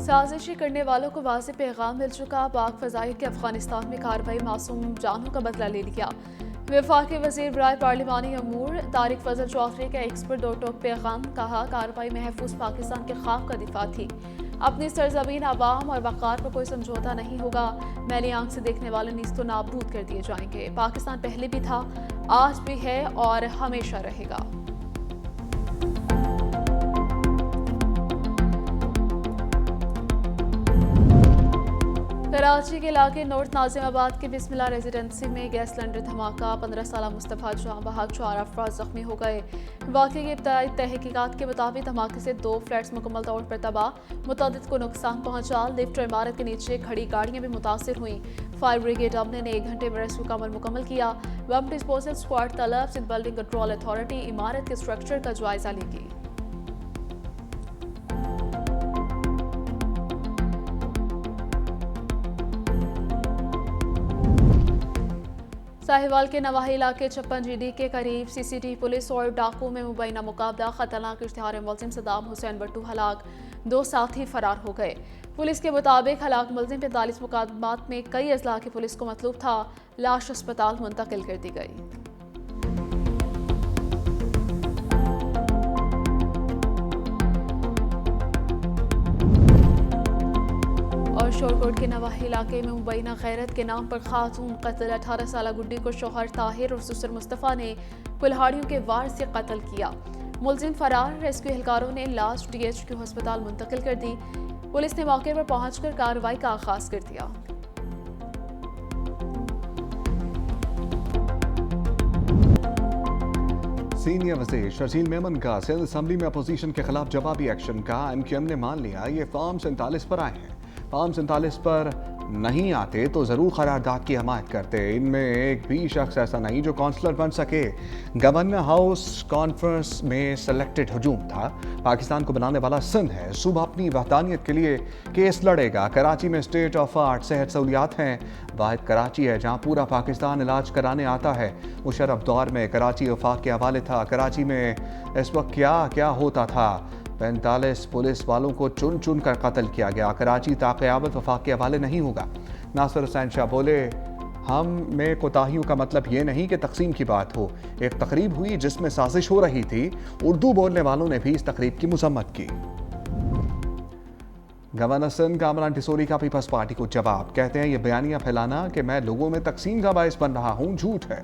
साजिशी करने वालों को वाज़ेह पैगाम मिल चुका। पाक फ़ज़ाइल के अफगानिस्तान में कार्रवाई मासूम जानों का बदला ले लिया। वफाकी वज़ीर बराए पार्लिमानी अमूर तारिक फजल चौधरी का एक्स पर दो टोक पैगाम। कहा, कार्रवाई महफूज पाकिस्तान के ख्वाब का दिफा थी। अपनी सरजमीन, आवाम और वक़ार पर कोई समझौता नहीं होगा। मैली आंख से देखने वाले नीस्तो नाबूद कर दिए जाएंगे। पाकिस्तान पहले भी था, आज भी है और हमेशा रहेगा। कराची के इलाके नॉर्थ नाजिमाबाद के बिस्मिल्लाह रेजिडेंसी में गैस सिलेंडर धमाका। 15 साल मुस्तफ़ा जहां बहाक 4 अफराद जख्मी हो गए। वाक़े की इब्तदाई तहकीकात के मुताबिक धमाके से 2 फ्लैट्स मुकम्मल तौर पर तबाह, मुतअद्दिद को नुकसान पहुंचा। लिफ्ट और इमारत के नीचे खड़ी गाड़ियां भी मुतासर हुई। फायर ब्रिगेड अमले ने 1 घंटे में रेस्क्यू का अमल मुकम्मल किया। बम डिस्पोजल स्क्वाड तलब सिंध बिल्डिंग कंट्रोल अथॉरिटी इमारत के स्ट्रक्चर का जायजा लेगी। साहिवाल के नवाही इलाके 56 GD के करीब CCTV पुलिस और डाकू में मुबैना मुकाबला। खतरनाक इश्तिहार मुलजिम सदाम हुसैन बट्टू हलाक, 2 साथी फरार हो गए। पुलिस के मुताबिक हलाक मुलजिम 45 मुकदमात में कई अजला की पुलिस को मतलूब था। लाश अस्पताल मुंतकिल कर दी गई। और शोरकोट के नवाही इलाके में मुबैना गैरत के नाम पर खातून कत्ल। 18 साल गुड्डी को शौहर ताहिर और ससुर मुस्तफ़ा ने कुल्हाड़ियों के वार से कत्ल किया। मुलजिम फरार। रेस्क्यू एहलकारों ने लाश DHQ अस्पताल मुंतकिल कर दी। पुलिस ने मौके पर पहुंचकर कार्रवाई का आगाज कर दिया। सीनियर वज़ीर शर्जील मेमन का सिंध असम्बली में अपोजिशन के खिलाफ जवाबी एक्शन का। MQM ने मान लिया ये फॉर्म 47 पर आए हैं। फॉर्म 47 पर नहीं आते तो ज़रूर करारदाद की हमायत करते। इनमें एक भी शख्स ऐसा नहीं जो काउंसलर बन सके। गवर्नर हाउस कॉन्फ्रेंस में सेलेक्टेड हजूम था। पाकिस्तान को बनाने वाला सिंध है। सूबा अपनी वहदानियत के लिए केस लड़ेगा। कराची में स्टेट ऑफ आर्ट सेहत सहूलियात हैं। वाहिद कराची है जहाँ पूरा पाकिस्तान इलाज कराने आता है। मुशर्रफ दौर में कराची वफाक के हवाले था। कराची में इस वक्त क्या क्या होता था। 45 पुलिस वालों को चुन चुन कर कत्ल किया गया। कराची ताक़यामत वफाक के हवाले नहीं होगा। नासिर हुसैन शाह बोले, हम में कोताहियों का मतलब ये नहीं कि तकसीम की बात हो। एक तकरीब हुई जिसमें साजिश हो रही थी। उर्दू बोलने वालों ने भी इस तकरीब की मजम्मत की। गवर्नर सिंध कामरान टिसोरी का पीपल्स पार्टी को जवाब। कहते हैं ये बयानियां फैलाना कि मैं लोगों में तकसीम का बायस बन रहा हूं, झूठ है।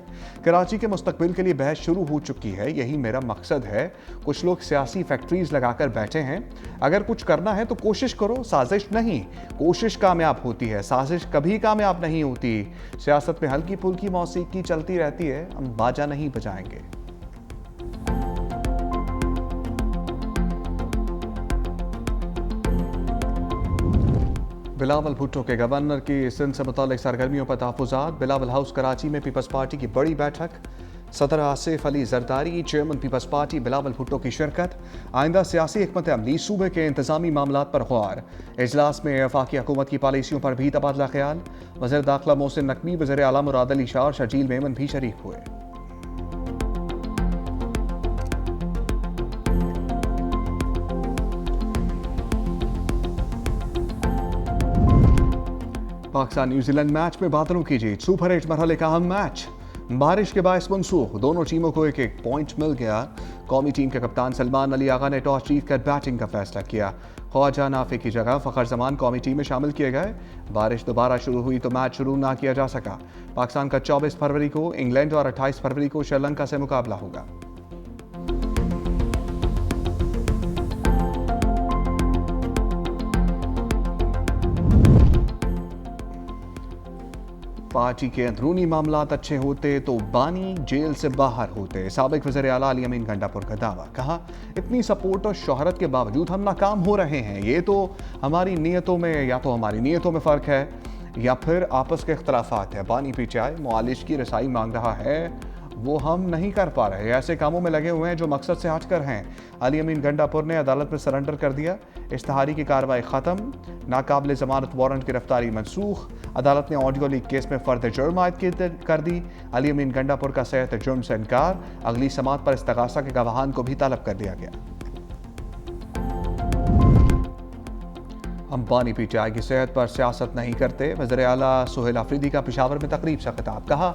कराची के मुस्तकबिल के लिए बहस शुरू हो चुकी है। यही मेरा मकसद है। कुछ लोग सियासी फैक्ट्रीज लगाकर बैठे हैं। अगर कुछ करना है तो कोशिश करो, साजिश नहीं। कोशिश कामयाब होती है, साजिश कभी कामयाब नहीं होती। सियासत में हल्की फुल्की मौसीकी चलती रहती है, हम बाजा नहीं बजाएंगे। बिलावल भुट्टो के गवर्नर की सिंध से मुताल्लिक सरगर्मियों पर तहफ़्फ़ुज़ात। बिलावल हाउस कराची में पीपल्स पार्टी की बड़ी बैठक। सदर Asif Ali Zardari, chairman Peoples Party Bilawal Bhutto की शिरकत। आइंदा सियासी हिकमत अमली, सूबे के इंतजामी मामलात पर गौर। इजलास में वफाकी हुकूमत की पॉलिसियों पर भी तबादला ख्याल। वज़ीर दाखिला मोहसिन नकवी, वज़ीर आला मुराद अली शाह और शर्जील मेमन भी शरीक हुए। पाकिस्तान न्यूजीलैंड मैच में बादलों की जीत। सुपर 8 मरहले का अहम मैच बारिश के बायस मनसूख। दोनों टीमों को एक एक पॉइंट मिल गया। कौमी टीम के कप्तान सलमान अली आगा ने टॉस जीतकर बैटिंग का फैसला किया। ख्वाजा नाफे की जगह फ़खर जमान कौमी टीम में शामिल किए गए। बारिश दोबारा शुरू हुई तो मैच शुरू ना किया जा सका। पाकिस्तान का 24 फरवरी को इंग्लैंड और 28 फरवरी को श्रीलंका से मुकाबला होगा। पार्टी के अंदरूनी मामलात अच्छे होते तो बानी जेल से बाहर होते। साबिक वज़ीर आला अली अमीन गंडापुर का दावा। कहा, इतनी सपोर्ट और शोहरत के बावजूद हम नाकाम हो रहे हैं। ये तो हमारी नीयतों में या तो हमारी नीयतों में फ़र्क है या फिर आपस के इख्तलाफात है। बानी पीछे आए, मुआलिज की रसाई मांग रहा है, वो हम नहीं कर पा रहे। ऐसे कामों में लगे हुए हैं जो मकसद से हटकर हैं। अली अमीन गंडापुर ने अदालत में सरेंडर कर दिया। इश्तहारी की कार्रवाई ख़त्म। नाकाबिल ज़मानत वारंट गिरफ्तारी मनसूख। अदालत ने ऑडियो लीक केस में फ़र्द जुर्म आयद कर दी। अली अमीन गंडापुर का सेहत जुर्म से इनकार। अगली समात पर इस्तगासा के गवाहान को भी तलब कर दिया गया। हम बानी पीटीआई की सेहत पर सियासत नहीं करते। वज़ीर आला सुहेल अफरीदी का पेशावर में तकरीब से खिताब। कहा,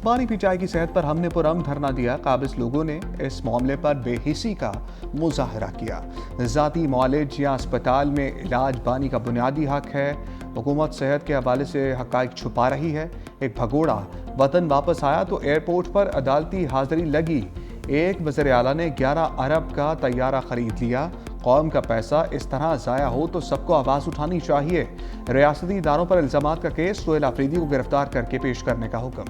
बानी पीटीआई की सेहत पर हमने पुरअमन धरना दिया। काबिज लोगों ने इस मामले पर बेहिसी का मुजाहरा किया। ज़ाती मौलिज या अस्पताल में इलाज बानी का बुनियादी हक है। हुकूमत सेहत के हवाले से हक़ाइक़ छुपा रही है। एक भगोड़ा वतन वापस आया तो एयरपोर्ट पर अदालती हाजिरी लगी। एक वज़ीर आला ने 11 अरब का तैयारा खरीद लिया। कौम का पैसा इस तरह ज़ाया हो तो सबको आवाज़ उठानी चाहिए। रियासती इदारों पर इल्ज़ामात का केस, सुहेल अफरीदी को गिरफ्तार करके पेश करने का हुक्म।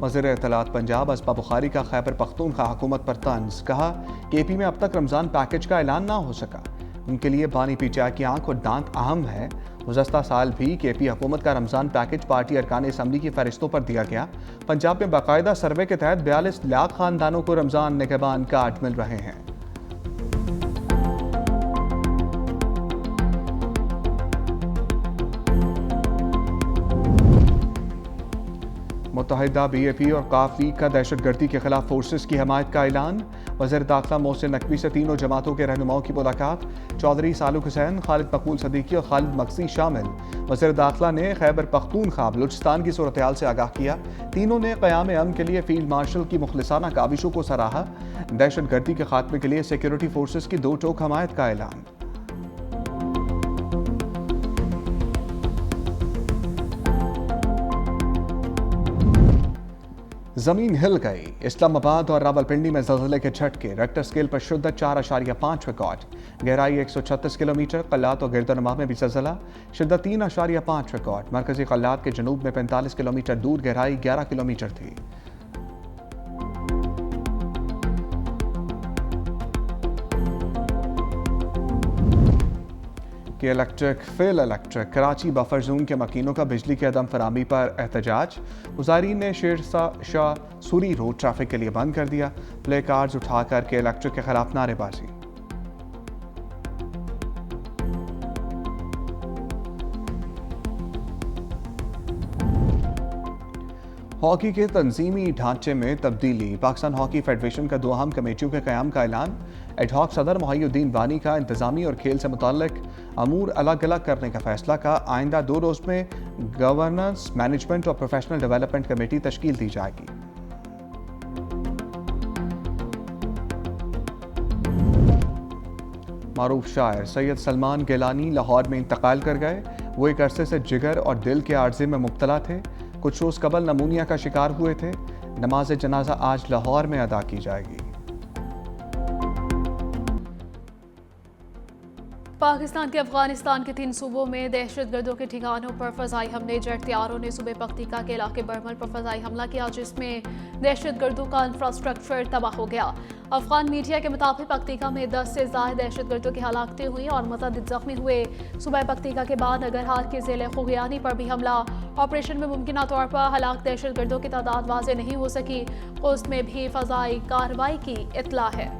वज़ीर इत्तलात पंजाब असबा बुखारी का खैबर पख्तूनख्वा हुकूमत पर तंज। कहा, केपी में अब तक रमज़ान पैकेज का ऐलान ना हो सका। उनके लिए बानी पीटीआई की आंख और दांत अहम है। गुज़श्ता साल भी केपी हुकूमत का रमज़ान पैकेज पार्टी अरकान असम्बली की फहरिस्तों पर दिया गया। पंजाब में बाकायदा सर्वे के तहत 42 लाख खानदानों को रमज़ान निगहबान कार्ड मिल रहे हैं। मुत्तहिदा बीएपी और काफ लीग का दहशतगर्दी के खिलाफ फोर्सेस की हमायत का ऐलान। वज़ीर दाखिला मोहसिन नकवी से तीनों जमातों के रहनुमाओं की मुलाकात। चौधरी सालुक हुसैन, खालिद मकबूल सदीकी और खालिद मकसी शामिल। वज़ीर दाखिला ने खैबर पख्तूनख्वा बलूचिस्तान की सूरत हाल से आगाह किया। तीनों ने क़याम अमन के लिए फील्ड मार्शल की मुखलिसाना काविशों को सराहा। दहशतगर्दी के खात्मे के लिए सिक्योरिटी फोर्सेस की दो टोक हमायत का ऐलान। जमीन हिल गई। इस्लामाबाद और रावलपिंडी में ज़लज़ले के झटके। रेक्टर स्केल पर शिद्दत 4.5 रिकॉर्ड। गहराई 136 किलोमीटर। कल्लात और गिरदोनमा में भी ज़लज़ला। शिद्दत 3.5 रिकॉर्ड। मरकजी कल्लात के जनूब में 45 किलोमीटर दूर गहराई 11 किलोमीटर थी। कि electric fail electric. Karachi buffer zone के मकीनों का बिजली के अदम फरामी पर एहतजाज। मुजाहिरीन ने शाह सूरी रोड ट्रैफिक के लिए बंद कर दिया। प्ले कार्ड्स उठाकर के इलेक्ट्रिक के खिलाफ नारेबाजी। हॉकी के तंजीमी ढांचे में तब्दीली। पाकिस्तान हॉकी फेडरेशन का 2 अहम कमेटियों के क़याम का ऐलान। एडहॉक सदर मोहिउद्दीन बानी का इंतजामी और खेल से मुताल्लिक अमूर अलग अलग करने का फैसला। का आइंदा 2 रोज़ में गवर्नेंस, मैनेजमेंट और प्रोफेशनल डेवलपमेंट कमेटी तश्कील दी जाएगी। मारूफ शायर सैयद सलमान गिलानी लाहौर में इंतकाल कर गए। वो एक अरसे से जिगर और दिल के आर्जे में मुब्तला थे। कुछ रोज़ कबल नमूनिया का शिकार हुए थे। नमाज जनाजा आज लाहौर में अदा की जाएगी। पाकिस्तान के अफगानिस्तान के 3 सूबों में दहशतगर्दों के ठिकानों पर फजाई हमले। जेट तैयारों ने सूबे पख्तिका के इलाके बरमल पर फजाई हमला किया, जिसमें दहशतगर्दों का इंफ्रास्ट्रक्चर तबाह हो गया। अफगान मीडिया के मुताबिक पख्तिका में 10 से ज़ायद दहशतगर्दों की हलाकतें हुई और मुतअद्दिद जख्मी हुए। सूबा पख्तिका के बाद नगरहार के ज़िले खुगियानी पर भी हमला। ऑपरेशन में मुमकिन तौर पर हलाक दहशतगर्दों की तादाद वाज़ेह नहीं हो सकी। खुस्त में भी फजाई कार्रवाई की इत्तला है।